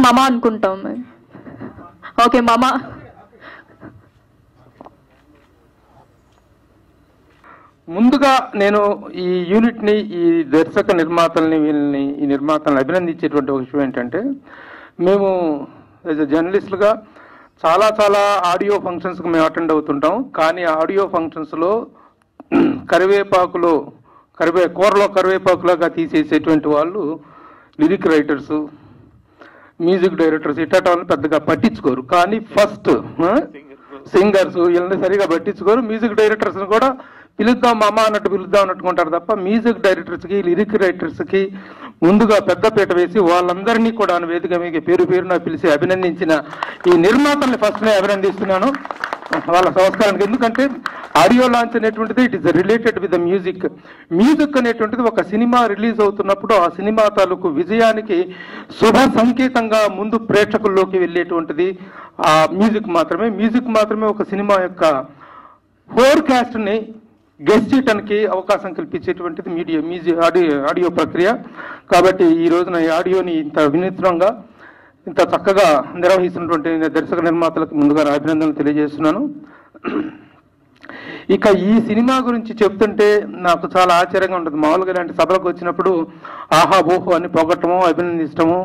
మామ అనుకుంటాం. ఓకే మామ. ముందుగా నేను ఈ యూనిట్ని, ఈ దర్శక నిర్మాతల్ని, వీళ్ళని, ఈ నిర్మాతలను అభినందించేటువంటి ఒక విషయం ఏంటంటే, మేము యాజ్ ఎ జర్నలిస్టులుగా చాలా చాలా ఆడియో ఫంక్షన్స్కి మేము అటెండ్ అవుతుంటాం. కానీ ఆడియో ఫంక్షన్స్లో కూరలో కరివేపాకులాగా తీసేసేటువంటి వాళ్ళు లిరిక్ రైటర్సు, మ్యూజిక్ డైరెక్టర్స్ ఇట్ట వాళ్ళని పెద్దగా పట్టించుకోరు. కానీ ఫస్ట్ సింగర్స్ వీళ్ళని సరిగా పట్టించుకోరు. మ్యూజిక్ డైరెక్టర్స్ని కూడా పిలుద్దాం మామ అన్నట్టు పిలుద్దాం అన్నట్టుకుంటారు తప్ప మ్యూజిక్ డైరెక్టర్స్కి, లిరిక్ రైటర్స్కి ముందుగా పెద్దపీట వేసి వాళ్ళందరినీ కూడా వేదిక మీకు పేరు పేరున పిలిచి అభినందించిన ఈ నిర్మాతల్ని ఫస్ట్ నేను అభినందిస్తున్నాను వాళ్ళ సంస్కారానికి. ఎందుకంటే ఆడియో లాంచ్ అనేటువంటిది it is related with the music. Music అనేటువంటిది ఒక సినిమా రిలీజ్ అవుతున్నప్పుడు ఆ సినిమా తాలూకు విజయానికి శుభ సంకేతంగా ముందు ప్రేక్షకుల్లోకి వెళ్ళేటువంటిది ఆ మ్యూజిక్ మాత్రమే. మ్యూజిక్ మాత్రమే ఒక సినిమా యొక్క ఫోర్కాస్ట్ని గెస్ట్ చేయడానికి అవకాశం కల్పించేటువంటిది ఆడియో ప్రక్రియ. కాబట్టి ఈ రోజున ఈ ఆడియోని ఇంత వినూత్నంగా, ఇంత చక్కగా నిర్వహిస్తున్నటువంటి దర్శక నిర్మాతలకు ముందుగా అభినందనలు తెలియజేస్తున్నాను. ఇక ఈ సినిమా గురించి చెప్తుంటే నాకు చాలా ఆశ్చర్యంగా ఉంటుంది. మామూలుగా ఇలాంటి సభలకు వచ్చినప్పుడు ఆహా ఓహో అని పొగట్టము, అభినందించడము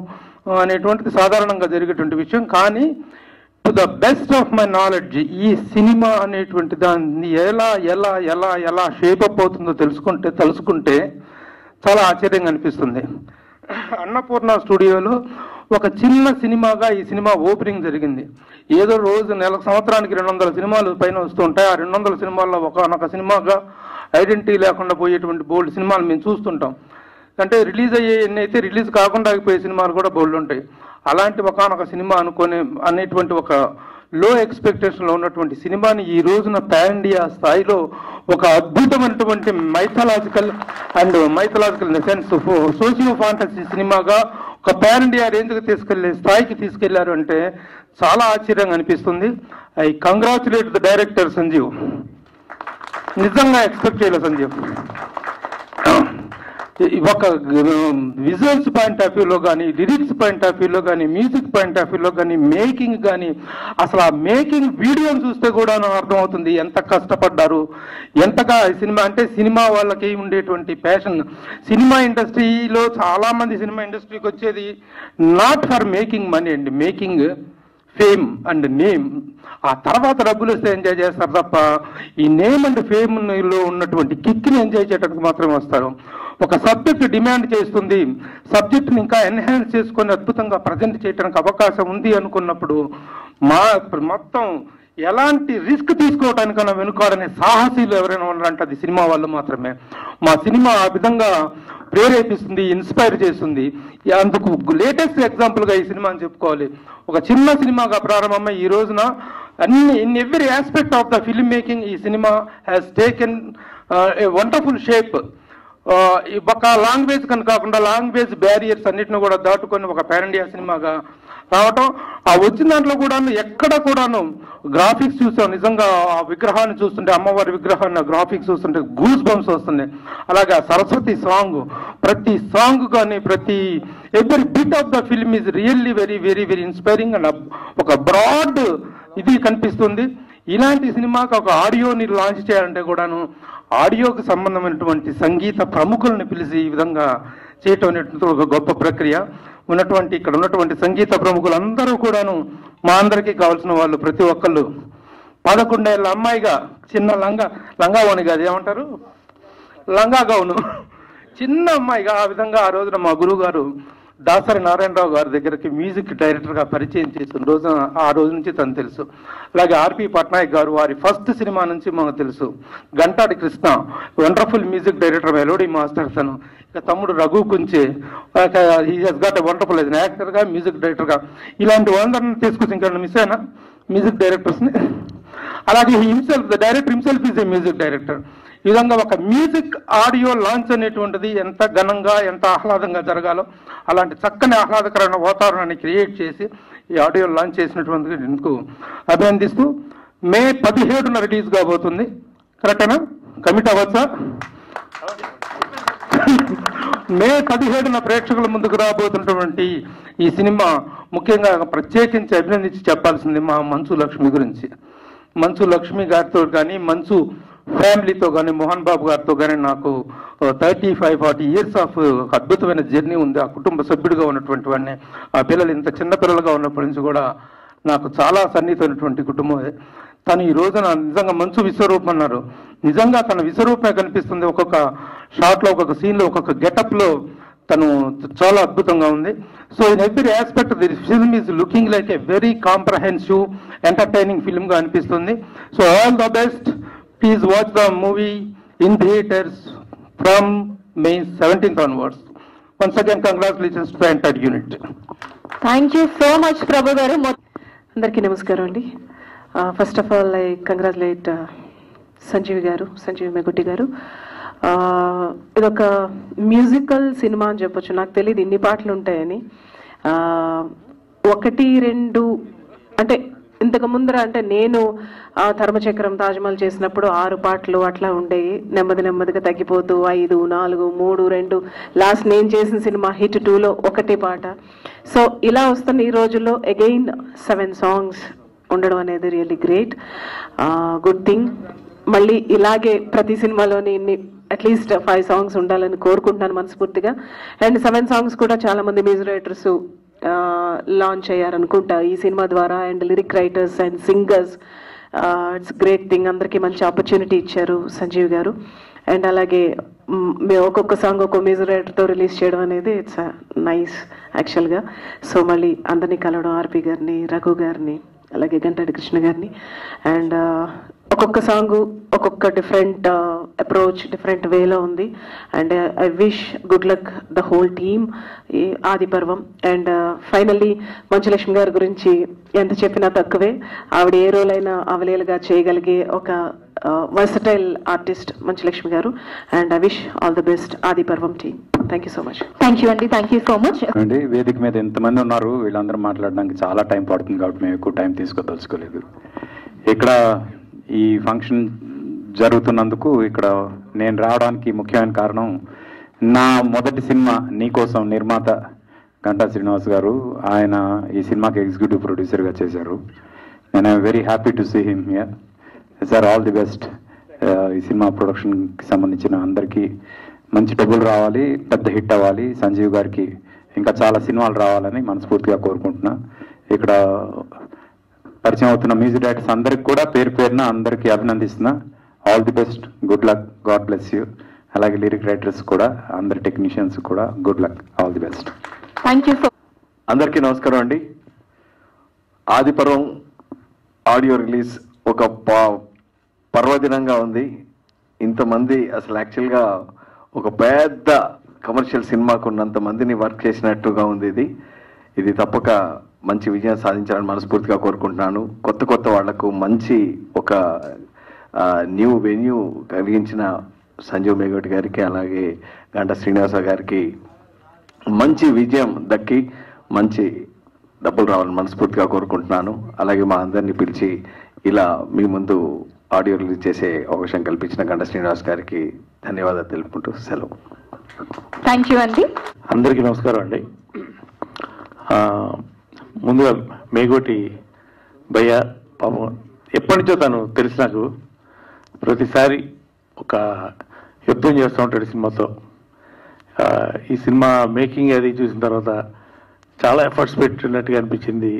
అనేటువంటిది సాధారణంగా జరిగేటువంటి విషయం. కానీ to the best of my knowledge ఈ సినిమా అనేటువంటి దాన్ని ఎలా ఎలా ఎలా ఎలా షేపప్ అవుతుందో తలుసుకుంటే చాలా ఆశ్చర్యంగా అనిపిస్తుంది. అన్నపూర్ణ స్టూడియోలో ఒక చిన్న సినిమాగా ఈ సినిమా ఓపెనింగ్ జరిగింది. ఏదో రోజు సంవత్సరానికి 200 సినిమాలు పైన వస్తుంటాయి. ఆ 200 సినిమాల్లో ఒకనొక సినిమాగా ఐడెంటిటీ లేకుండా పోయేటువంటి బోల్డ్ సినిమాలు మేము చూస్తుంటాం. అంటే రిలీజ్ అయ్యే ఎన్ని అయితే రిలీజ్ కాకుండా ఆగిపోయే సినిమాలు కూడా బోల్డ్ ఉంటాయి. అలాంటి ఒకనొక సినిమా అనేటువంటి ఒక లో ఎక్స్పెక్టేషన్లో ఉన్నటువంటి సినిమాని ఈ రోజున పాన్ ఇండియా స్థాయిలో ఒక అద్భుతమైనటువంటి mythological in the sense socio fantasy సినిమాగా ఒక పాన్ ఇండియా రేంజ్కి స్థాయికి తీసుకెళ్లారు అంటే చాలా ఆశ్చర్యంగా అనిపిస్తుంది. I congratulate the director Sanjeev. నిజంగా ఎక్స్పెక్ట్ చేయలేదు సంజీవ్. ఒక విజువల్స్ పాయింట్ ఆఫ్ వ్యూలో కానీ, లిరిక్స్ పాయింట్ ఆఫ్ వ్యూలో కానీ, మ్యూజిక్ పాయింట్ ఆఫ్ వ్యూలో కానీ, మేకింగ్ కానీ, అసలు ఆ మేకింగ్ వీడియోని చూస్తే కూడా నాకు అర్థమవుతుంది ఎంత కష్టపడ్డారు, ఎంతగా సినిమా అంటే సినిమా వాళ్ళకి ఉండేటువంటి ప్యాషన్. సినిమా ఇండస్ట్రీలో చాలామంది సినిమా ఇండస్ట్రీకి వచ్చేది నాట్ ఫర్ మేకింగ్ మనీ అండి, మేకింగ్ ఫేమ్ అండ్ నేమ్. ఆ తర్వాత డబ్బులు వస్తే ఎంజాయ్ చేస్తారు తప్ప ఈ నేమ్ అండ్ ఫేమ్లో ఉన్నటువంటి కిక్ని ఎంజాయ్ చేయడానికి మాత్రమే వస్తారు. ఒక సబ్జెక్ట్ డిమాండ్ చేస్తుంది, సబ్జెక్ట్ని ఇంకా ఎన్హాన్స్ చేసుకొని అద్భుతంగా ప్రజెంట్ చేయడానికి అవకాశం ఉంది అనుకున్నప్పుడు మొత్తం ఎలాంటి రిస్క్ తీసుకోవడానికన్నా వెనుకాడనే సాహసీలు ఎవరైనా ఉన్నారంటే అది సినిమా వాళ్ళు మాత్రమే. మా సినిమా ఆ విధంగా ప్రేరేపిస్తుంది, ఇన్స్పైర్ చేస్తుంది. అందుకు లేటెస్ట్ ఎగ్జాంపుల్గా ఈ సినిమా అని చెప్పుకోవాలి. ఒక చిన్న సినిమాగా ప్రారంభమై ఈ రోజున in every aspect of the film making ఈ cinema has taken a wonderful shape. ఒక లాంగ్వేజ్ కనుక కాకుండా లాంగ్వేజ్ బ్యారియర్స్ అన్నిటిని కూడా దాటుకొని ఒక పాన్ ఇండియా సినిమాగా రావటం. ఆ వచ్చిన దాంట్లో కూడాను ఎక్కడ కూడాను గ్రాఫిక్స్ చూసాం. నిజంగా ఆ విగ్రహాన్ని చూస్తుంటే, అమ్మవారి విగ్రహాన్ని గ్రాఫిక్స్ చూస్తుంటే గూస్ బంప్స్ వస్తున్నాయి. అలాగే సరస్వతి సాంగ్, ప్రతి సాంగ్ కానీ every bit of the film is really very very very inspiring and ఒక బ్రాడ్ ఇది కనిపిస్తుంది. ఇలాంటి సినిమాకి ఒక ఆడియోని లాంచ్ చేయాలంటే కూడాను ఆడియోకి సంబంధమైనటువంటి సంగీత ప్రముఖులను పిలిచి ఈ విధంగా చేయటం అనేటువంటి ఒక గొప్ప ప్రక్రియ. ఇక్కడ ఉన్నటువంటి సంగీత ప్రముఖులందరూ కూడాను మా అందరికీ కావాల్సిన వాళ్ళు. ప్రతి ఒక్కళ్ళు 11 ఏళ్ళ అమ్మాయిగా చిన్న లంగావోని కాదు ఏమంటారు, లంగా గౌను, చిన్న అమ్మాయిగా ఆ విధంగా ఆ రోజున మా గురువు గారు దాసరి నారాయణరావు గారి దగ్గరికి మ్యూజిక్ డైరెక్టర్గా పరిచయం చేసిన రోజున ఆ రోజు నుంచి తను తెలుసు. అలాగే ఆర్పి పట్నాయక్ గారు వారి ఫస్ట్ సినిమా నుంచి మనకు తెలుసు. Gantadi Krishna wonderful music director, melody master తను. ఇక తమ్ముడు Raghu Kunche he has got a wonderful as యాక్టర్గా, మ్యూజిక్ డైరెక్టర్గా. ఇలాంటి వాళ్ళందరినీ తీసుకొచ్చి ఇంకా మిస్ అయినా మ్యూజిక్ డైరెక్టర్స్ని. అలాగే the director himself is a music director. ఈ విధంగా ఒక మ్యూజిక్ ఆడియో లాంచ్ అనేటువంటిది ఎంత ఘనంగా ఎంత ఆహ్లాదంగా జరగాలో అలాంటి చక్కని ఆహ్లాదకరమైన వాతావరణాన్ని క్రియేట్ చేసి ఈ ఆడియో లాంచ్ చేసినటువంటి ఇందుకు అభినందిస్తూ మే 17న రిలీజ్ కాబోతుంది. కరెక్టేనా? కమిట్ అవ్వచ్చా? మే 17న ప్రేక్షకుల ముందుకు రాబోతున్నటువంటి ఈ సినిమా ముఖ్యంగా ప్రత్యేకించి అభినందించి చెప్పాల్సింది మా మంచు లక్ష్మి గురించి. మంచు లక్ష్మి గారితో కానీ మంచు ఫ్యామిలీతో కానీ మోహన్ బాబు గారితో కానీ నాకు 35-40 ఇయర్స్ ఆఫ్ అద్భుతమైన జర్నీ ఉంది. ఆ కుటుంబ సభ్యుడిగా ఉన్నటువంటి వాడిని. ఆ పిల్లలు ఇంత చిన్న పిల్లలుగా ఉన్నప్పటి నుంచి కూడా నాకు చాలా సన్నిహితమైనటువంటి కుటుంబం. తను ఈ రోజున నిజంగా మంచు విశ్వరూపం అన్నారు. నిజంగా తన విశ్వరూపమే కనిపిస్తుంది. ఒక్కొక్క షాట్లో, ఒక్కొక్క సీన్లో, ఒక్కొక్క గెటప్లో తను చాలా అద్భుతంగా ఉంది. So in every aspect this film is looking like a very comprehensive entertaining ఫిల్మ్గా అనిపిస్తుంది. So all the best. Please watch the movie in theatres from May 17th onwards. Once again, congratulations to the entire unit. Thank you so much Prabhu garu. అందరికీ నమస్కారం అండి. First of all I congratulate Sanjeev Megotti garu. ఇదొక musical cinema అని చెప్పొచ్చు. నాకు తెలియదు ఇన్ని పాటలు ఉంటాయని. 1-2 అంటే ఇంతకు ముందర అంటే నేను ధర్మచక్రం తాజ్మహల్ చేసినప్పుడు 6 పాటలు అట్లా ఉండేవి. నెమ్మదిగా తగ్గిపోతూ 5, 4, 3, 2 లాస్ట్ నేను చేసిన సినిమా హిట్ 2లో 1 పాట. సో ఇలా వస్తున్న ఈ రోజుల్లో అగైన్ 7 సాంగ్స్ ఉండడం అనేది రియల్లీ గ్రేట్, గుడ్ థింగ్. మళ్ళీ ఇలాగే ప్రతి సినిమాలోని అట్లీస్ట్ 5 సాంగ్స్ ఉండాలని కోరుకుంటున్నాను మనస్ఫూర్తిగా. అండ్ 7 సాంగ్స్ కూడా చాలా మంది మ్యూజిక్ రైటర్స్ లాంచ్ అయ్యారనుకుంటా ఈ సినిమా ద్వారా. And lyric writers and singers, it's great thing. అందరికీ మంచి ఆపర్చునిటీ ఇచ్చారు సంజీవ్ గారు. అండ్ అలాగే ఒక్కొక్క సాంగ్ ఒక్కొక్క మ్యూజిక్ రైటర్తో రిలీజ్ చేయడం అనేది ఇట్స్ నైస్ యాక్చువల్గా. సో మళ్ళీ అందరినీ కలవడం, ఆర్పి గారిని, రఘు గారిని, అలాగే గంటాడి కృష్ణ గారిని. అండ్ ఒక్కొక్క సాంగ్ ఒక్కొక్క డిఫరెంట్ అప్రోచ్, డిఫరెంట్ వేలో ఉంది. And I wish good luck the whole team ఈ ఆది పర్వం. అండ్ ఫైనల్లీ మంచులక్ష్మి గారి గురించి ఎంత చెప్పినా తక్కువే. ఆవిడ ఏ రోల్ అయినా అవలేలుగా చేయగలిగే ఒక వర్సటైల్ ఆర్టిస్ట్ మంచులక్ష్మి గారు. And I wish all the best ఆది పర్వం team. Thank you so much. Thank you అండి. థ్యాంక్ యూ సో మచ్ అండి. వేదిక మీద ఎంతమంది ఉన్నారు, వీళ్ళందరూ మాట్లాడడానికి చాలా టైం పడుతుంది కాబట్టి మేము ఎక్కువ టైం తీసుకోదలుచుకోలేదు. ఇక్కడ ఈ ఫంక్షన్ జరుగుతున్నందుకు ఇక్కడ నేను రావడానికి ముఖ్యమైన కారణం, నా మొదటి సినిమా నీకోసం నిర్మాత గంటా శ్రీనివాస్ గారు. ఆయన ఈ సినిమాకి ఎగ్జిక్యూటివ్ ప్రొడ్యూసర్గా చేశారు. నేను I'm very happy to see him here. Sir, all the best. ఈ సినిమా ప్రొడక్షన్కి సంబంధించిన అందరికీ మంచి డబ్బులు రావాలి, పెద్ద హిట్ అవ్వాలి, సంజీవ్ గారికి ఇంకా చాలా సినిమాలు రావాలని మనస్ఫూర్తిగా కోరుకుంటున్నా. ఇక్కడ పరిచయం అవుతున్న మ్యూజిక్ డైరెక్టర్స్ అందరికి కూడా పేరు పేరున అందరికీ అభినందిస్తున్నా. All the best, good luck, God bless you. అలాగే లిరిక్ రైటర్స్ కూడా, అందరి టెక్నీషియన్స్ కూడా good luck, all the best. Thank you. అందరికీ నమస్కారం అండి. ఆదిపర్వం ఆడియో రిలీజ్ ఒక పర్వదినంగా ఉంది. ఇంతమంది అసలు యాక్చువల్గా ఒక పెద్ద కమర్షియల్ సినిమాకు ఉన్నంత మందిని వర్క్ చేసినట్టుగా ఉంది. ఇది తప్పక మంచి విజయం సాధించాలని మనస్ఫూర్తిగా కోరుకుంటున్నాను. కొత్త వాళ్లకు మంచి ఒక న్యూ వెన్యూ కలిగించిన సంజీవ్ మేగోటి గారికి, అలాగే గంటా శ్రీనివాస గారికి మంచి విజయం దక్కి మంచి డబ్బులు రావాలని మనస్ఫూర్తిగా కోరుకుంటున్నాను. అలాగే మా అందరినీ పిలిచి ఇలా మీ ముందు ఆడియో రిలీజ్ చేసే అవకాశం కల్పించిన గంటా శ్రీనివాస్ గారికి ధన్యవాదాలు తెలుపుకుంటూ సెలవు. థ్యాంక్ యూ అండి. అందరికీ నమస్కారం అండి. ముందుగా మేగోటి భయ్య పాపం ఎప్పటి నుంచో తను తెలిసి నాకు ప్రతిసారి ఒక యుద్ధం చేస్తూ ఉంటాడు సినిమాతో. ఈ సినిమా మేకింగ్ అది చూసిన తర్వాత చాలా ఎఫర్ట్స్ పెట్టినట్టుగా అనిపించింది,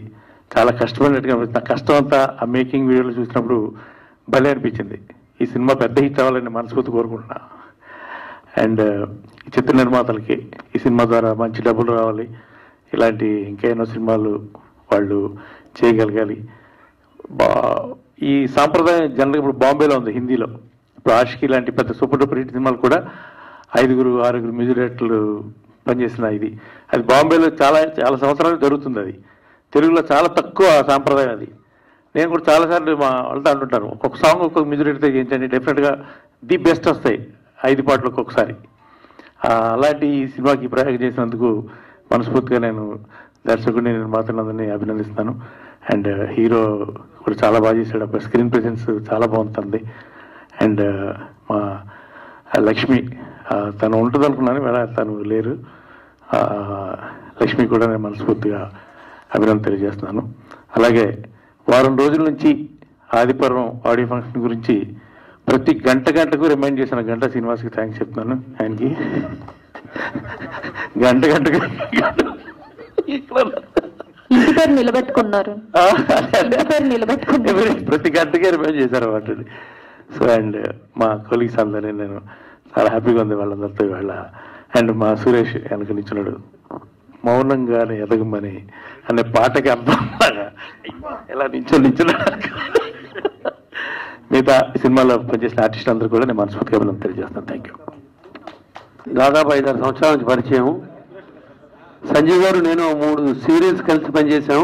చాలా కష్టపడినట్టుగా అనిపించింది. ఆ కష్టం అంతా ఆ మేకింగ్ వీడియోలో చూసినప్పుడు భలే అనిపించింది. ఈ సినిమా పెద్ద హిట్ అవ్వాలని మనస్ఫూర్తి కోరుకుంటున్నా. అండ్ ఈ చిత్ర నిర్మాతలకి ఈ సినిమా ద్వారా మంచి డబ్బులు రావాలి, ఇలాంటి ఇంకా ఎన్నో సినిమాలు వాళ్ళు చేయగలగాలి. ఈ సాంప్రదాయం జనరల్గా ఇప్పుడు బాంబేలో ఉంది, హిందీలో. ఇప్పుడు ఆషికి లాంటి పెద్ద సూపర్ డూపర్ హిట్ సినిమాలు కూడా 5-6 మ్యూజిక్ డైరెక్టర్లు పనిచేసిన అది బాంబేలో చాలా సంవత్సరాలు జరుగుతుంది. అది తెలుగులో చాలా తక్కువ సాంప్రదాయం అది. నేను కూడా చాలాసార్లు మా వాళ్ళతో అంటుంటాను, ఒక్కొక్క సాంగ్ ఒక్కొక్క మ్యూజిక్ డైరెక్టర్ చేయించండి, డెఫినెట్గా ది బెస్ట్ వస్తాయి 5 పాటలు ఒక్కొక్కసారి. అలాంటి ఈ సినిమాకి ప్రయోగం చేసినందుకు మనస్ఫూర్తిగా నేను దర్శకుడిని, నిర్మాతలందరినీ అభినందిస్తాను. అండ్ హీరో కూడా చాలా బాగా చేశాడు, అప్పుడు స్క్రీన్ ప్రెజెన్స్ చాలా బాగుంటుంది. అండ్ మా లక్ష్మి తను ఉంటుంది అనుకున్నాను, తను లేరు. లక్ష్మి కూడా నేను మనస్ఫూర్తిగా అభినందన తెలియజేస్తున్నాను. అలాగే వారం రోజుల నుంచి ఆదిపర్వం ఆడియో ఫంక్షన్ గురించి ప్రతి గంటకు రిమైండ్ చేసిన గంటా శ్రీనివాస్కి థ్యాంక్స్ చెప్తున్నాను. ఆయనకి గంటకు ఇంటి పేరు నిలబెట్టుకున్నారు, ప్రతి గంటకే రిమైండ్ చేశారు వాటిని. సో అండ్ మా కొలీగ్స్ అందరినీ నేను చాలా హ్యాపీగా ఉంది వాళ్ళందరితో ఇవాళ. అండ్ మా సురేష్ వెనక నిల్చున్నాడు, మౌనంగానే ఎదగమని అనే పాటకి అర్థం ఎలా నిల్చున్నాడు. మిగతా సినిమాలో పనిచేసిన ఆర్టిస్ట్ అందరూ కూడా నేను మనస్ఫూర్తిగా అభినందన తెలియజేస్తాను. Thank you. దాదాపు 5-6 సంవత్సరాల నుంచి పరిచయం. సంజీవ్ గారు నేను 3 సీరియల్స్ కలిసి పనిచేశాం.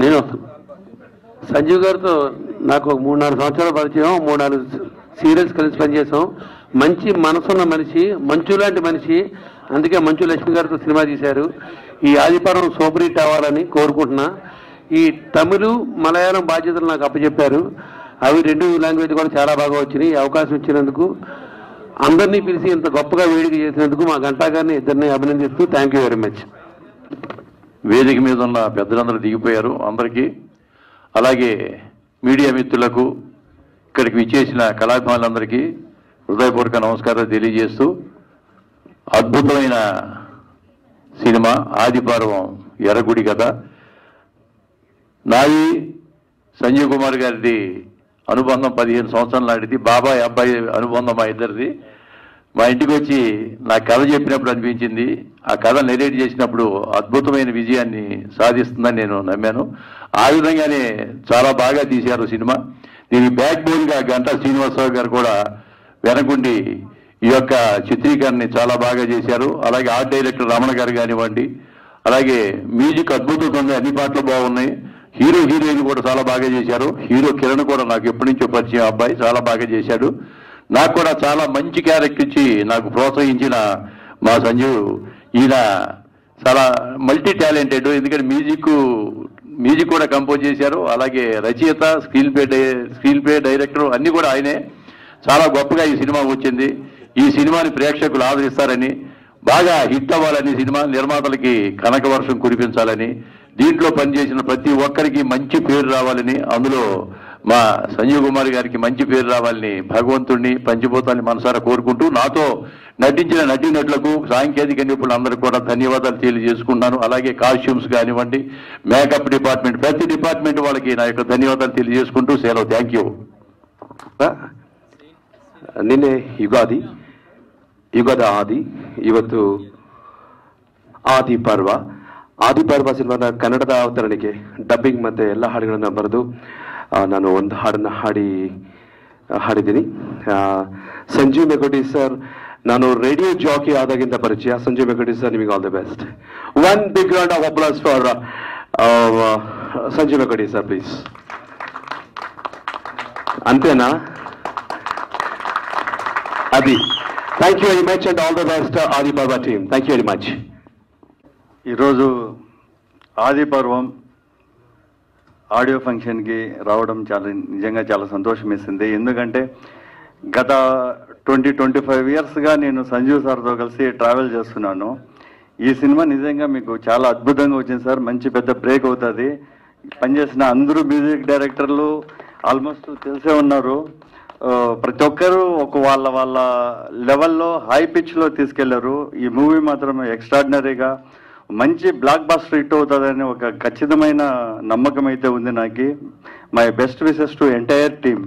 నేను సంజీవ్ గారితో నాకు 3-4 సంవత్సరాల పరిచయం, 3-4 సీరియల్స్ కలిసి పనిచేసాం. మంచి మనసున్న మనిషి, మంచు లాంటి మనిషి. అందుకే మంచు లక్ష్మి గారితో సినిమా తీశారు. ఈ ఆదిపర్వం సూపర్ హిట్ అవ్వాలని కోరుకుంటున్నా. ఈ తమిళ మలయాళం బాధ్యతలు నాకు అప్పచెప్పారు. అవి 2 లాంగ్వేజ్ కూడా చాలా బాగా వచ్చినాయి. ఈ అవకాశం ఇచ్చినందుకు, అందరినీ పిలిచి ఇంత గొప్పగా వేదిక చేసినందుకు మా గంటా గారిని ఇద్దరిని అభినందిస్తూ థ్యాంక్ యూ వెరీ మచ్. వేదిక మీద ఉన్న పెద్దలందరూ దిగిపోయారు, అందరికీ. అలాగే మీడియా మిత్రులకు, ఇక్కడికి విచ్చేసిన కళాభిమానులందరికీ హృదయపూర్వక నమస్కారాలు తెలియజేస్తూ, అద్భుతమైన సినిమా ఆదిపర్వం ఎర్రగుడి కథ. నాది సంజీవ్ కుమార్ గారిది అనుబంధం 15 సంవత్సరాల నాటిది. బాబాయ్ అబ్బాయి అనుబంధం మా ఇద్దరిది. మా ఇంటికి వచ్చి నా కథ చెప్పినప్పుడు అనిపించింది, ఆ కథ నెరేట్ చేసినప్పుడు అద్భుతమైన విజయాన్ని సాధిస్తుందని నేను నమ్మాను. ఆ విధంగానే చాలా బాగా తీశారు సినిమా. దీనికి బ్యాక్ బోన్గా గంటా శ్రీనివాసరావు గారు కూడా వెనకుండి ఈ యొక్క చిత్రీకరణని చాలా బాగా చేశారు. అలాగే ఆర్ట్ డైరెక్టర్ రమణ గారు కానివ్వండి, అలాగే మ్యూజిక్ అద్భుతంగా ఉంది, అన్ని పాటలు బాగున్నాయి. హీరో హీరోయిన్ కూడా చాలా బాగా చేశారు. హీరో కిరణ్ కూడా నాకు ఎప్పటి నుంచో పరిచయం అబ్బాయి, చాలా బాగా చేశాడు. నాకు కూడా చాలా మంచి క్యారెక్టర్ ఇచ్చి నాకు ప్రోత్సహించిన మా సంజీవ్, ఈయన చాలా మల్టీ టాలెంటెడ్. ఎందుకంటే మ్యూజిక్ కూడా కంపోజ్ చేశారు. అలాగే రచయిత, స్క్రీన్ ప్లే డైరెక్టర్ అన్నీ కూడా ఆయనే. చాలా గొప్పగా ఈ సినిమా వచ్చింది. ఈ సినిమాని ప్రేక్షకులు ఆదరిస్తారని, బాగా హిట్ అవ్వాలని, సినిమా నిర్మాతలకి కనక వర్షం కురిపించాలని, దీంట్లో పనిచేసిన ప్రతి ఒక్కరికి మంచి పేరు రావాలని, అందులో మా సంజీవ్ కుమార్ గారికి మంచి పేరు రావాలని భగవంతుడిని, పంచభూతాన్ని మనసారా కోరుకుంటూ, నాతో నటించిన నటీనటులకు, సాంకేతిక నిపుణులందరికీ కూడా ధన్యవాదాలు తెలియజేసుకుంటున్నాను. అలాగే కాస్ట్యూమ్స్ కానివ్వండి, మేకప్ డిపార్ట్మెంట్, ప్రతి డిపార్ట్మెంట్ వాళ్ళకి నా యొక్క ధన్యవాదాలు తెలియజేసుకుంటూ సెలవు. Thank you. ನಿನ್ನೆ ಯುಗದ ಆದಿ, ಇವತ್ತು ಆದಿಪರ್ವ. ಆದಿಪರ್ವ ಸಿನಿಮಾದ ಕನ್ನಡದ ಅವತರಣಿಕೆ, ಡಬ್ಬಿಂಗ್ ಮತ್ತು ಎಲ್ಲ ಹಾಡುಗಳನ್ನು ಬರೆದು ನಾನು ಒಂದು ಹಾಡನ್ನು ಹಾಡಿದ್ದೀನಿ. ಸಂಜೀವ್ ಮೆಗೋಟಿ ಸರ್, ನಾನು ರೇಡಿಯೋ ಜಾಕಿ ಆದಾಗಿಂದ ಪರಿಚಯ. ಸಂಜೀವ್ ಮೆಗೋಟಿ ಸರ್, ನಿಮಗೆ all the best. One big round of applause for Sanjeev Megoti sir, please. అంతేనా? అది. Thank you very much and all the best Adiparva team. Thank you very much. ఈరోజు ఆదిపర్వం ఆడియో ఫంక్షన్కి రావడం నిజంగా చాలా సంతోషం వేసింది. ఎందుకంటే గత 20-25 ఇయర్స్గా నేను సంజీవ్ సార్తో కలిసి ట్రావెల్ చేస్తున్నాను. ఈ సినిమా నిజంగా మీకు చాలా అద్భుతంగా వచ్చింది సార్. మంచి పెద్ద బ్రేక్ అవుతుంది. పనిచేసిన అందరూ మ్యూజిక్ డైరెక్టర్లు ఆల్మోస్ట్ తెలిసే ఉన్నారు. ప్రతి ఒక్కరూ ఒక వాళ్ళ లెవెల్లో హై పిచ్లో తీసుకెళ్లారు. ఈ మూవీ మాత్రం ఎక్స్ట్రాడినరీగా మంచి బ్లాక్ బాస్టర్ హిట్ అవుతుందని ఒక ఖచ్చితమైన నమ్మకం అయితే ఉంది నాకు. My best wishes to entire team.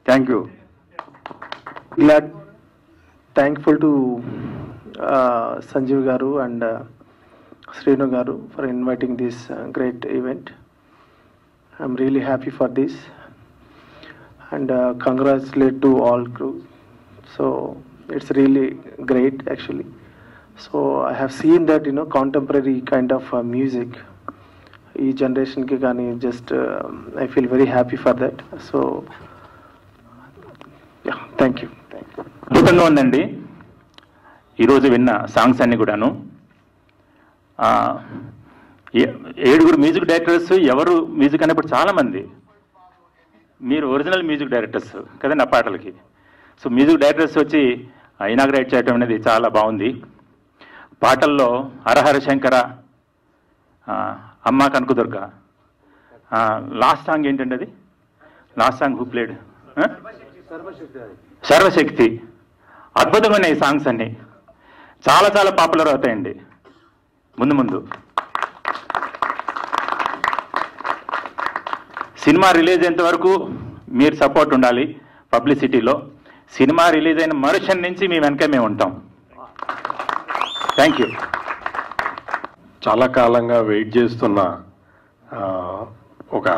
Thank you. Thankful to Sanjeev Garu and Srinu Garu for inviting this great event. I'm really happy for this and congratulate to all crew. So it's really great actually. So I have seen that contemporary kind of music ee generation ki gaani just I feel very happy for that. So yeah, thank you. అద్భుతంగా ఉందండి. ఈరోజు విన్న songs అన్నీ కూడాను. 7 music directors. ఎవరు music అనేప్పుడు చాలామంది మీరు original music directors కదండి ఆ పాటలకి. సో మ్యూజిక్ డైరెక్టర్స్ వచ్చి ఇనాగ్రేట్ చేయడం అనేది చాలా బాగుంది. పాటల్లో హరహర శంకర అమ్మా కనకదుర్గ. లాస్ట్ సాంగ్ ఏంటండి అది? Last song who played? సర్వశక్తి. అద్భుతంగా ఉన్నాయి ఈ సాంగ్స్ అన్నీ, చాలా చాలా పాపులర్ అవుతాయండి ముందు ముందు. సినిమా రిలీజ్ అయ్యేంత వరకు మీరు సపోర్ట్ ఉండాలి పబ్లిసిటీలో. సినిమా రిలీజ్ అయిన మరుక్షణం నుంచి మీ వెనక మేము ఉంటాం. Thank you. చాలా కాలంగా వెయిట్ చేస్తున్న ఒక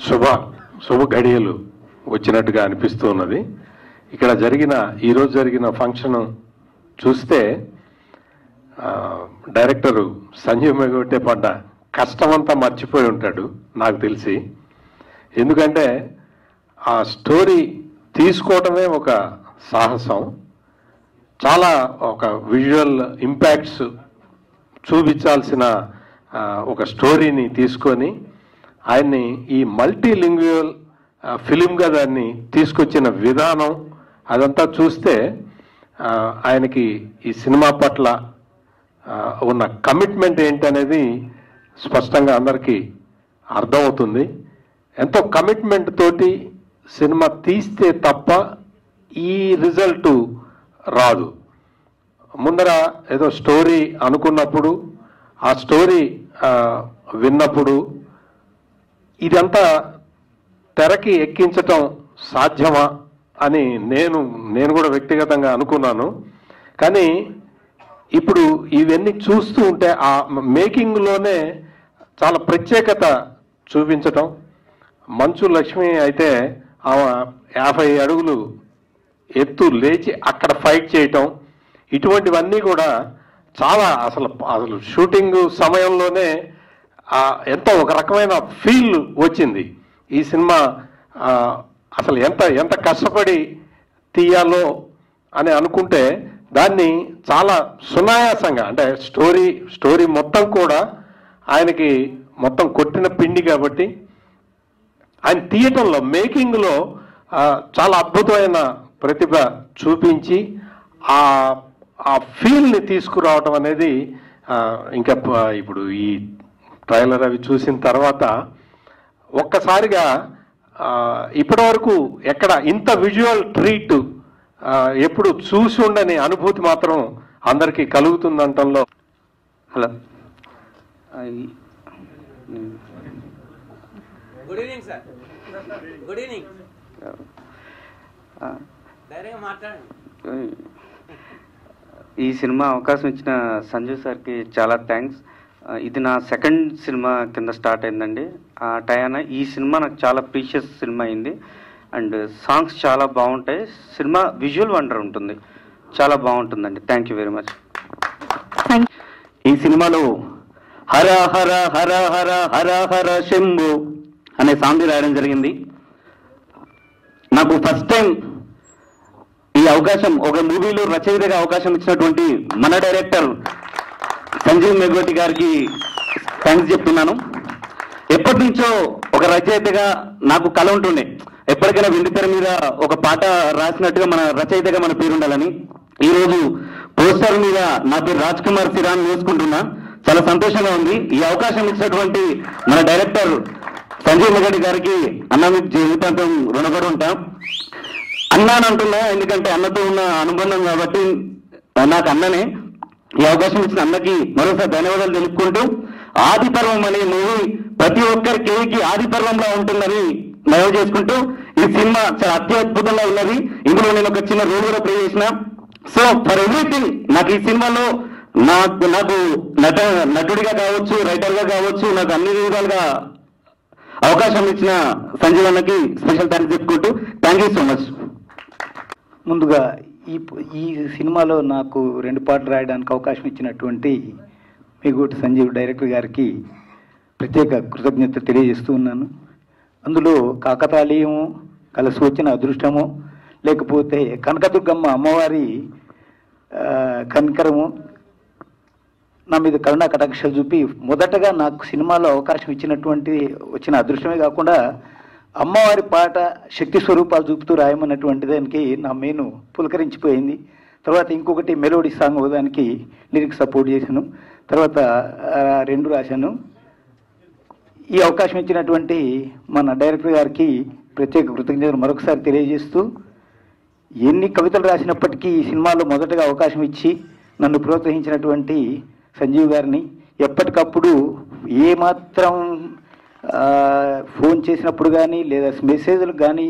శుభ గడియలు వచ్చినట్టుగా అనిపిస్తూ ఉన్నది. ఇక్కడ ఈరోజు జరిగిన ఫంక్షన్ చూస్తే డైరెక్టరు సంజీవ్ మేగోటే పడ్డ కష్టమంతా మర్చిపోయి ఉంటాడు నాకు తెలిసి. ఎందుకంటే ఆ స్టోరీ తీసుకోవటమే ఒక సాహసం. చాలా ఒక విజువల్ ఇంపాక్ట్స్ చూపించాల్సిన ఒక స్టోరీని తీసుకొని ఆయన్ని ఈ మల్టీలింగ్యువల్ ఫిలింగా దాన్ని తీసుకొచ్చిన విధానం అదంతా చూస్తే ఆయనకి ఈ సినిమా పట్ల ఉన్న కమిట్మెంట్ ఏంటనేది స్పష్టంగా అందరికీ అర్థమవుతుంది. ఎంతో కమిట్మెంట్ తోటి సినిమా తీస్తే తప్ప ఈ రిజల్ట్ రాదు. ముందర ఏదో స్టోరీ అనుకున్నప్పుడు, ఆ స్టోరీ విన్నప్పుడు ఇదంతా తెరకి ఎక్కించటం సాధ్యమా అని నేను కూడా వ్యక్తిగతంగా అనుకున్నాను. కానీ ఇప్పుడు ఇవన్నీ చూస్తూ ఉంటే ఆ మేకింగ్లోనే చాలా ప్రత్యేకత చూపించటం. మంచు లక్ష్మి అయితే ఆమె 50 అడుగులు ఎత్తు లేచి అక్కడ ఫైట్ చేయటం, ఇటువంటివన్నీ కూడా చాలా అసలు షూటింగ్ సమయంలోనే ఎంతో ఒక రకమైన ఫీల్ వచ్చింది. ఈ సినిమా అసలు ఎంత కష్టపడి తీయాలో అని అనుకుంటే దాన్ని చాలా సునాయాసంగా, అంటే స్టోరీ మొత్తం కూడా ఆయనకి మొత్తం కొట్టిన పిండి కాబట్టి ఆయన తీయటంలో, మేకింగ్లో చాలా అద్భుతమైన ప్రతిభ చూపించి ఆ ఫీల్ని తీసుకురావటం అనేది ఇంకా ఇప్పుడు ఈ ట్రైలర్ అవి చూసిన తర్వాత ఒక్కసారిగా ఇప్పటివరకు ఎక్కడ ఇంత విజువల్ ట్రీట్ ఎప్పుడు చూసి ఉండని అనుభూతి మాత్రం అందరికీ కలుగుతుందంటంలో. Hello, good evening sir. Good evening. ఈ సినిమా అవకాశం ఇచ్చిన సంజీవ్ సార్కి చాలా థ్యాంక్స్. ఇది నా సెకండ్ సినిమా కింద స్టార్ట్ అయిందండి. ఆ టయాన ఈ సినిమా నాకు చాలా ప్రీషియస్ సినిమా అయింది. అండ్ సాంగ్స్ చాలా బాగుంటాయి. సినిమా విజువల్ వండర్ ఉంటుంది, చాలా బాగుంటుందండి. Thank you very much. ఈ సినిమాలో హర హర హర హర హర హర శంభు అనే సాంగ్ రాయడం జరిగింది. నాకు ఫస్ట్ టైం ఈ అవకాశం, ఒక మూవీలో రచయితగా అవకాశం ఇచ్చినటువంటి మన డైరెక్టర్ సంజీవ్ మేగోటి గారికి థ్యాంక్స్ చెప్తున్నాను. ఎప్పటి నుంచో ఒక రచయితగా నాకు కళ ఉంటుండే, ఎప్పటికైనా వెండితెర మీద ఒక పాట రాసినట్టుగా మన రచయితగా మన పేరు ఉండాలని. ఈరోజు పోస్టర్ మీద నా పేరు రాజ్ కుమార్ సిరాన్ వేసుకుంటున్నా, చాలా సంతోషంగా ఉంది. ఈ అవకాశం ఇచ్చినటువంటి మన డైరెక్టర్ సంజీవ్ మేగోటి గారికి అన్న మీకు జీవితాంతం రుణపడి ఉంటాం. అన్నా అని అంటున్నా, ఎందుకంటే అన్నతో ఉన్న అనుబంధం కాబట్టి నాకు అన్ననే. ఈ అవకాశం ఇచ్చిన అన్నకి మరోసారి ధన్యవాదాలు తెలుపుకుంటూ, ఆది పర్వం అనే మూవీ ప్రతి ఒక్కరికి ఆది పర్వంలో ఉంటుందని మనవి చేసుకుంటూ, ఈ సినిమా చాలా అత్యద్భుతంగా ఉన్నది. ఇందులో నేను ఒక చిన్న రోల్ కూడా ప్లే చేసిన. సో ఫర్ ఎవ్రీథింగ్ నాకు ఈ సినిమాలో నాకు నటుడిగా కావచ్చు, రైటర్గా కావచ్చు, నాకు అన్ని విధాలుగా అవకాశం ఇచ్చిన సంజీవ్ అన్నకి స్పెషల్ థ్యాంక్స్ చెప్పుకుంటూ థ్యాంక్ యూ సో మచ్. ముందుగా ఈ సినిమాలో నాకు 2 పాటలు రాయడానికి అవకాశం ఇచ్చినటువంటి మేగోటి సంజీవ్ డైరెక్టర్ గారికి ప్రత్యేక కృతజ్ఞత తెలియజేస్తూ ఉన్నాను. అందులో కాకతాళీయము, కలిసి వచ్చిన అదృష్టము, లేకపోతే కనకదుర్గమ్మ అమ్మవారి కనికరము, నా మీద కరుణా కటాక్ష చూపి మొదటగా నాకు సినిమాలో అవకాశం వచ్చిన అదృష్టమే కాకుండా అమ్మవారి పాట శక్తి స్వరూపాలు చూపుతూ రాయమన్నటువంటి దానికి నా మెయిన్ పులకరించిపోయింది. తర్వాత ఇంకొకటి మెలోడీ సాంగ్ దానికి లిరిక్స్ సపోర్ట్ చేశాను. తర్వాత 2 రాశాను. ఈ అవకాశం ఇచ్చినటువంటి మన డైరెక్టర్ గారికి ప్రత్యేక కృతజ్ఞతలు మరొకసారి తెలియజేస్తూ, ఎన్ని కవితలు రాసినప్పటికీ ఈ సినిమాలో మొదటగా అవకాశం ఇచ్చి నన్ను ప్రోత్సహించినటువంటి సంజీవ్ గారిని, ఎప్పటికప్పుడు ఏమాత్రం ఫోన్ చేసినప్పుడు కానీ లేదా మెసేజ్లకు కానీ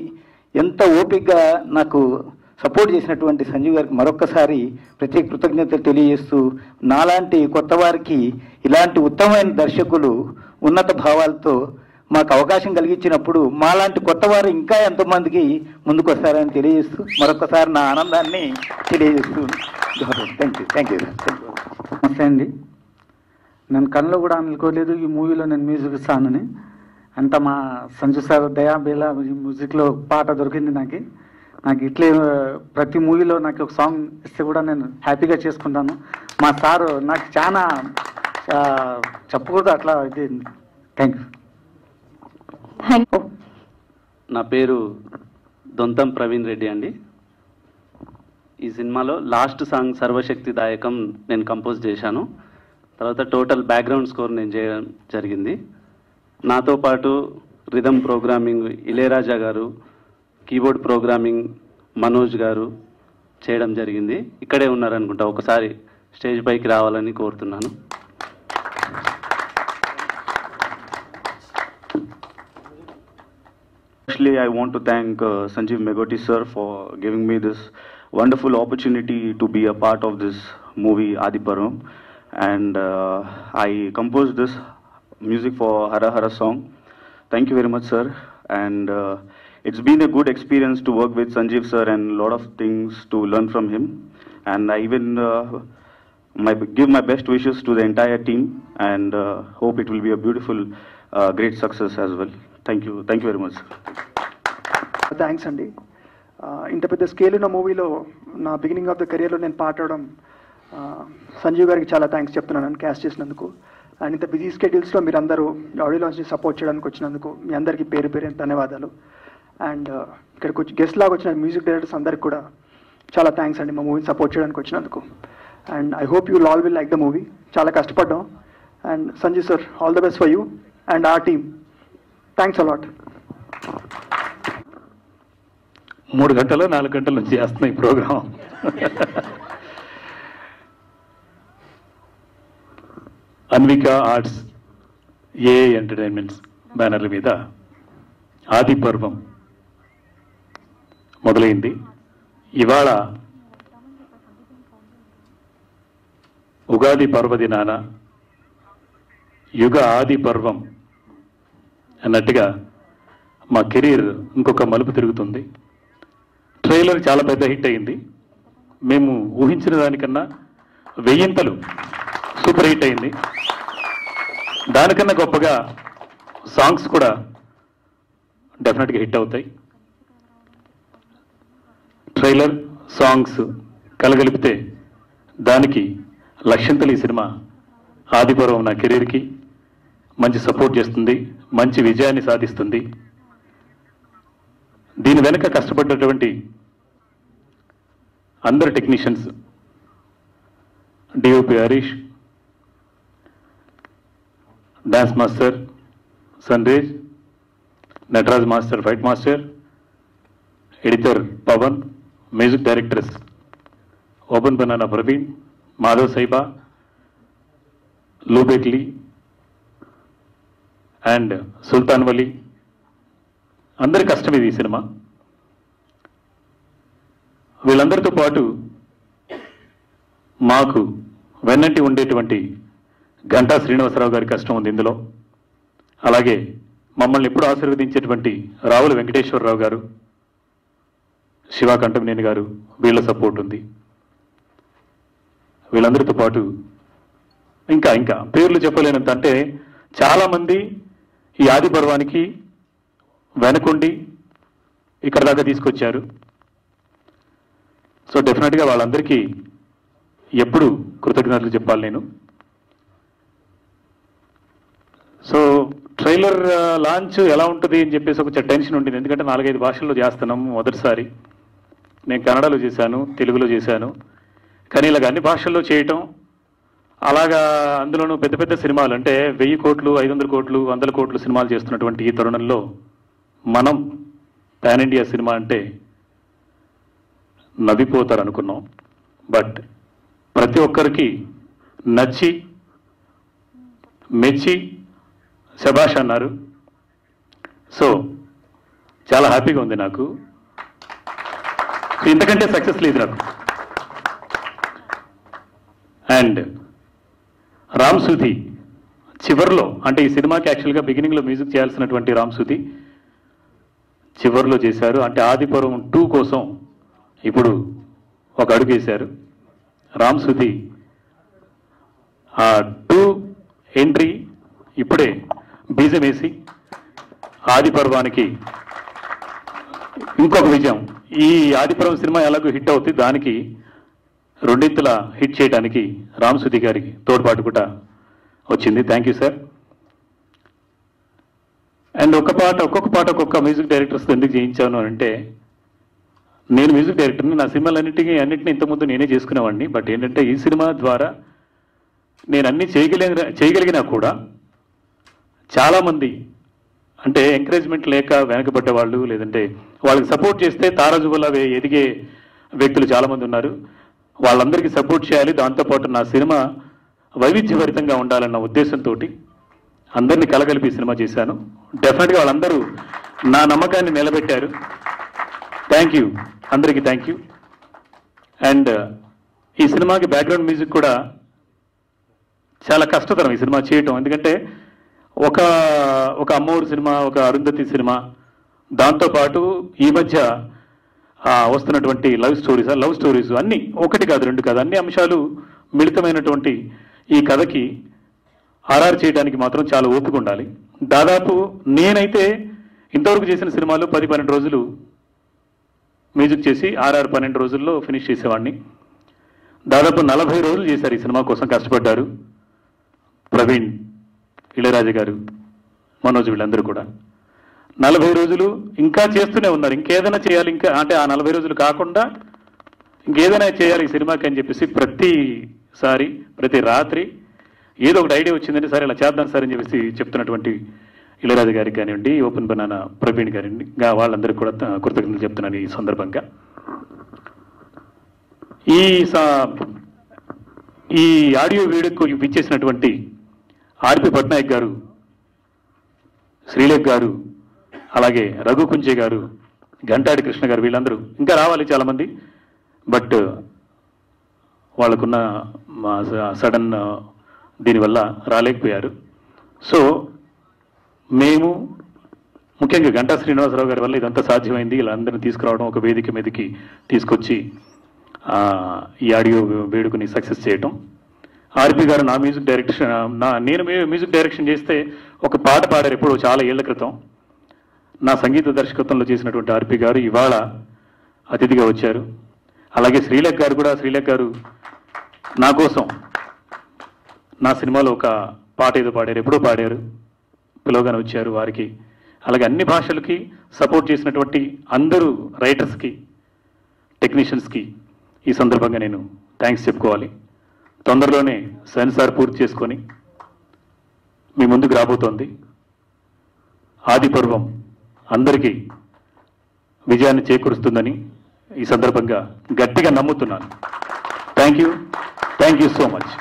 ఎంత ఓపికగా నాకు సపోర్ట్ చేసినటువంటి సంజీవ్ గారికి మరొక్కసారి ప్రత్యేక కృతజ్ఞతలు తెలియజేస్తూ, నాలాంటి కొత్త వారికి ఇలాంటి ఉత్తమమైన దర్శకులు ఉన్నత భావాలతో మాకు అవకాశం కలిగించినప్పుడు మాలాంటి కొత్త వారు ఇంకా ఎంతోమందికి ముందుకు వస్తారని తెలియజేస్తూ మరొకసారి నా ఆనందాన్ని తెలియజేస్తూ థ్యాంక్ యూ. నమస్తే అండి. నేను కళ్ళలో కూడా అనుకోలేదు ఈ మూవీలో నేను మ్యూజిక్ ఇస్తానని. అంత మా సంజు సార్ దయా బేలా ఈ మ్యూజిక్లో పాట దొరికింది నాకు ఇట్లే ప్రతి మూవీలో నాకు ఒక సాంగ్ ఇస్తే కూడా నేను హ్యాపీగా చేసుకుంటాను. మా సారు నాకు చాలా చెప్పకూడదు అట్లా ఇది. Thank you. నా పేరు దొంతం ప్రవీణ్ రెడ్డి అండి. ఈ సినిమాలో లాస్ట్ సాంగ్ సర్వశక్తిదాయకం నేను కంపోజ్ చేశాను. తర్వాత టోటల్ బ్యాక్గ్రౌండ్ స్కోర్ నేను చేయడం జరిగింది. నాతో పాటు రిథమ్ ప్రోగ్రామింగ్ ఇళయరాజా గారు, కీబోర్డ్ ప్రోగ్రామింగ్ మనోజ్ గారు చేయడం జరిగింది. ఇక్కడే ఉన్నారనుకుంటా, ఒకసారి స్టేజ్ పైకి రావాలని కోరుతున్నాను. Firstly, I want to thank Sanjeev Megoti sir for giving me this wonderful opportunity to be a part of this movie Adiparvam, and I composed this music for Hara Hara song. Thank you very much, sir. And it's been a good experience to work with Sanjeev sir and a lot of things to learn from him. And I even give my best wishes to the entire team, and hope it will be a beautiful, great success as well. Thank you very much, sir. Thanks అండి. ఇంత పెద్ద scale ఉన్న మూవీలో నా beginning of the కెరియర్లో నేను పాడడం సంజీవ్ గారికి చాలా థ్యాంక్స్ చెప్తున్నాను నన్ను క్యాస్ట్ చేసినందుకు. అండ్ ఇంత బిజీ స్కెడ్యూల్స్లో మీరు అందరూ ఆడియో లాంచ్ని సపోర్ట్ చేయడానికి వచ్చినందుకు మీ అందరికీ పేరు ధన్యవాదాలు. అండ్ ఇక్కడికి వచ్చి గెస్ట్ లాగా వచ్చిన మ్యూజిక్ డైరెక్టర్స్ అందరికి కూడా చాలా థ్యాంక్స్ అండి మా మూవీని సపోర్ట్ చేయడానికి వచ్చినందుకు. And I hope you all will like the movie. చాలా కష్టపడ్డాం. And Sanjeev sir, all the best for you and our team. Thanks a lot. 3 గంటలు 4 గంటల నుంచి చేస్తున్న ఈ programme. Anvika Arts, AA Entertainments బ్యానర్ల మీద ఆది పర్వం మొదలైంది. ఇవాళ ఉగాది పర్వదినాన యుగ ఆది పర్వం అన్నట్టుగా మా కెరీర్ ఇంకొక మలుపు తిరుగుతుంది. ట్రైలర్ చాలా పెద్ద హిట్ అయింది. మేము ఊహించిన దానికన్నా 1000 సూపర్ హిట్ అయింది. దానికన్నా గొప్పగా సాంగ్స్ కూడా డెఫినెట్గా హిట్ అవుతాయి. ట్రైలర్ సాంగ్స్ కలగలిపితే దానికి లక్ష్యంతలు ఈ సినిమా ఆదిపర్వం నా కెరీర్కి మంచి సపోర్ట్ చేస్తుంది, మంచి విజయాన్ని సాధిస్తుంది. దీని వెనుక కష్టపడ్డటువంటి అందరు technicians, DOP Harish, dance master సన్రేజ్, Nataraj master fight master, editor Pavan, music directors open banana Praveen, Madhav సైబా, లూబెక్లీ అండ్ సుల్తాన్ వలీ, అందరి కష్టం ఇది ఈ సినిమా. వీళ్ళందరితో పాటు మాకు వెన్నంటి ఉండేటువంటి గంటా శ్రీనివాసరావు గారి కష్టం ఉంది ఇందులో. అలాగే మమ్మల్ని ఎప్పుడు ఆశీర్వదించేటువంటి రావుల వెంకటేశ్వరరావు గారు, శివా కంటమనేని గారు, వీళ్ళ సపోర్ట్ ఉంది. వీళ్ళందరితో పాటు ఇంకా పేర్లు చెప్పలేనంత, అంటే చాలామంది ఈ ఆది పర్వానికి వెనకుండి ఇక్కడ దాకా తీసుకొచ్చారు. సో డెఫినెట్గా వాళ్ళందరికీ ఎప్పుడు కృతజ్ఞతలు చెప్పాలి నేను. సో ట్రైలర్ లాంచ్ ఎలా ఉంటుంది అని చెప్పేసి ఒక టెన్షన్ ఉంటుంది. ఎందుకంటే 4-5 భాషల్లో చేస్తున్నాము మొదటిసారి. నేను కన్నడలో చేశాను, తెలుగులో చేశాను. కానీ ఇలాగ అన్ని భాషల్లో చేయటం అలాగా అందులోనూ పెద్ద పెద్ద సినిమాలు అంటే 1000 కోట్లు 500 కోట్లు 100 కోట్లు సినిమాలు చేస్తున్నటువంటి ఈ తరుణంలో మనం పాన్ ఇండియా సినిమా అంటే నవ్విపోతారు అనుకున్నాం. బట్ ప్రతి ఒక్కరికి నచ్చి మెచ్చి శభాష్ అన్నారు. సో చాలా హ్యాపీగా ఉంది నాకు. ఇంతకంటే సక్సెస్ లేదు నాకు. అండ్ రామ్ సుధీ చివర్లో, అంటే ఈ సినిమాకి యాక్చువల్గా బిగినింగ్లో మ్యూజిక్ చేయాల్సినటువంటి రామ్ సుధీ చివర్లో చేశారు. అంటే ఆదిపర్వం 2 కోసం ఇప్పుడు ఒక అడుగు వేశారు రామ్ సుధీ. ఆ 2 ఎంట్రీ ఇప్పుడే బీజం వేసి ఆదిపర్వానికి ఇంకొక విజయం. ఈ ఆదిపర్వం సినిమా ఎలాగో హిట్ అవుతుంది, దానికి రెండింతల హిట్ చేయడానికి రామ్ సుధీ గారికి తోడ్పాటు కూడా వచ్చింది. Thank you sir. అండ్ ఒక్కొక్క పాట ఒక్కొక్క మ్యూజిక్ డైరెక్టర్స్తో ఎందుకు చేయించాను అంటే, నేను మ్యూజిక్ డైరెక్టర్ని, నా సినిమాలన్నింటినీ ఇంతకుముందు నేనే చేసుకునేవాడిని. బట్ ఏంటంటే ఈ సినిమా ద్వారా నేను అన్నీ చేయగలిగినా కూడా చాలామంది అంటే ఎంకరేజ్మెంట్ లేక వెనకబడ్డ వాళ్ళు, లేదంటే వాళ్ళకి సపోర్ట్ చేస్తే తారాజువలా ఎదిగే వ్యక్తులు చాలామంది ఉన్నారు. వాళ్ళందరికీ సపోర్ట్ చేయాలి, దాంతోపాటు నా సినిమా వైవిధ్యభరితంగా ఉండాలన్న ఉద్దేశంతో అందరినీ కలగలిపి సినిమా చేశాను. డెఫినెట్గా వాళ్ళందరూ నా నమ్మకాన్ని నిలబెట్టారు. థ్యాంక్ యూ, అందరికీ థ్యాంక్ యూ. అండ్ ఈ సినిమాకి బ్యాక్గ్రౌండ్ మ్యూజిక్ కూడా చాలా కష్టతరం ఈ సినిమా చేయటం. ఎందుకంటే ఒక అమ్మోరు సినిమా, ఒక అరుంధతి సినిమా, దాంతోపాటు ఈ మధ్య వస్తున్నటువంటి లవ్ స్టోరీస్ అన్నీ, 1 కాదు 2 కాదు, అన్ని అంశాలు మిళితమైనటువంటి ఈ కథకి ఆర్ఆర్ చేయడానికి మాత్రం చాలా ఓపిక ఉండాలి. దాదాపు నేనైతే ఇంతవరకు చేసిన సినిమాలు 10-12 రోజులు మ్యూజిక్ చేసి ఆర్ఆర్ 12 రోజుల్లో ఫినిష్ చేసేవాడిని. దాదాపు 40 రోజులు చేశారు ఈ సినిమా కోసం, కష్టపడ్డారు ప్రవీణ్, ఇళయరాజా గారు, మనోజ్, వీళ్ళందరూ కూడా 40 రోజులు ఇంకా చేస్తూనే ఉన్నారు. ఇంకేదైనా చేయాలి, ఇంకా అంటే ఆ 40 రోజులు కాకుండా ఇంకేదైనా చేయాలి ఈ సినిమాకి అని చెప్పేసి ప్రతిసారి ప్రతి రాత్రి ఏదో ఒకటి ఐడియా వచ్చిందంటే సరే ఇలా చేద్దాం సార్ అని చెప్పేసి చెప్తున్నటువంటి ఇళయరాజా గారికి కానివ్వండి, ఓపెన్ బనానా ప్రవీణ్ గారిని, వాళ్ళందరికీ కూడా కృతజ్ఞతలు చెప్తున్నాను ఈ సందర్భంగా. ఈ ఆడియో వీడియోకు ఇచ్చేసినటువంటి ఆర్పి పట్నాయక్ గారు, శ్రీలేఖ్ గారు, అలాగే రఘు కుంచే గారు, గంటాడి కృష్ణ గారు, వీళ్ళందరూ ఇంకా రావాలి చాలామంది. బట్ వాళ్ళకున్న సడన్ దీనివల్ల రాలేకపోయారు. సో మేము ముఖ్యంగా గంటా శ్రీనివాసరావు గారి వల్ల ఇదంతా సాధ్యమైంది. వీళ్ళందరినీ తీసుకురావడం, ఒక వేదిక మీదకి తీసుకొచ్చి ఈ ఆడియో వేడుకని సక్సెస్ చేయటం. ఆర్పి గారు నా మ్యూజిక్ డైరెక్షన్, నేను మ్యూజిక్ డైరెక్షన్ చేస్తే ఒక పాట పాడారు ఎప్పుడో చాలా ఏళ్ల క్రితం. నా సంగీత దర్శకత్వంలో చేసినటువంటి ఆర్పి గారు ఇవాళ అతిథిగా వచ్చారు. అలాగే శ్రీలేఖ్ గారు కూడా, శ్రీలేఖ్ గారు నా కోసం నా సినిమాలో ఒక పాట ఏదో పాడారు, ఎప్పుడో పాడారు, పిలవగానే వచ్చారు వారికి. అలాగే అన్ని భాషలకి సపోర్ట్ చేసినటువంటి అందరూ రైటర్స్కి, టెక్నీషియన్స్కి ఈ సందర్భంగా నేను థ్యాంక్స్ చెప్పుకోవాలి. తొందరలోనే సెన్సార్ పూర్తి చేసుకొని మీ ముందుకు రాబోతోంది. ఆదిపర్వం అందరికీ విజయాన్ని చేకూరుస్తుందని ఈ సందర్భంగా గట్టిగా నమ్ముతున్నాను. Thank you so much.